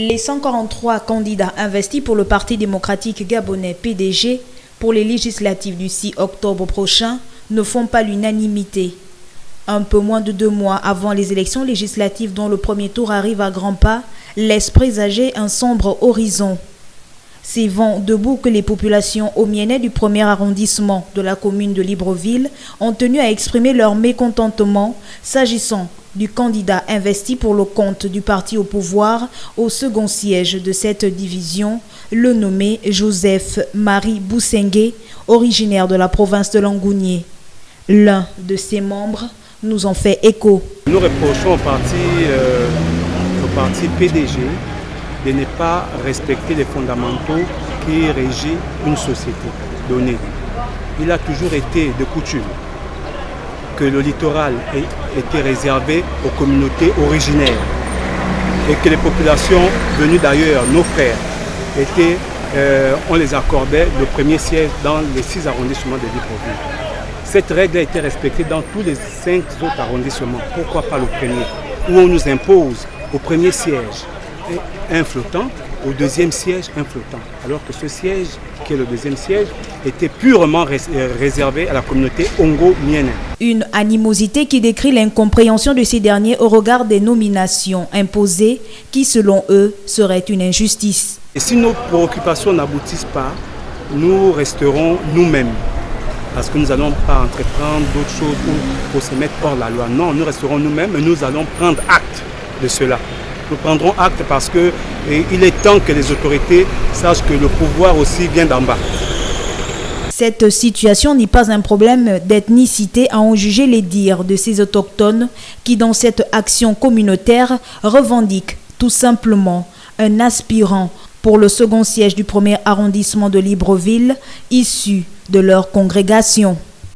Les 143 candidats investis pour le Parti démocratique gabonais PDG pour les législatives du 6 octobre prochain ne font pas l'unanimité. Un peu moins de 2 mois avant les élections législatives dont le premier tour arrive à grands pas, laisse présager un sombre horizon. C'est vent debout que les populations omienais du premier arrondissement de la commune de Libreville ont tenu à exprimer leur mécontentement s'agissant du candidat investi pour le compte du parti au pouvoir au second siège de cette division, le nommé Joseph-Marie Bousengue, originaire de la province de Langounié. L'un de ses membres nous en fait écho. Nous reprochons au parti PDG de ne pas respecter les fondamentaux qui régissent une société donnée. Il a toujours été de coutume que le littoral était réservé aux communautés originaires et que les populations venues d'ailleurs, nos frères, on les accordait le premier siège dans les 6 arrondissements de Libreville. Cette règle a été respectée dans tous les 5 autres arrondissements. Pourquoi pas le premier? Où on nous impose au premier siège un flottant, au deuxième siège un flottant. Alors que ce siège, qui est le deuxième siège, était purement réservé à la communauté Ongo-Mienne. Une animosité qui décrit l'incompréhension de ces derniers au regard des nominations imposées qui, selon eux, seraient une injustice. Et si nos préoccupations n'aboutissent pas, nous resterons nous-mêmes. Parce que nous n'allons pas entreprendre d'autres choses pour se mettre hors la loi. Non, nous resterons nous-mêmes et nous allons prendre acte de cela. Nous prendrons acte parce qu'il est temps que les autorités sachent que le pouvoir aussi vient d'en bas. Cette situation n'est pas un problème d'ethnicité à en juger les dires de ces autochtones qui, dans cette action communautaire, revendiquent tout simplement un aspirant pour le second siège du premier arrondissement de Libreville, issu de leur congrégation.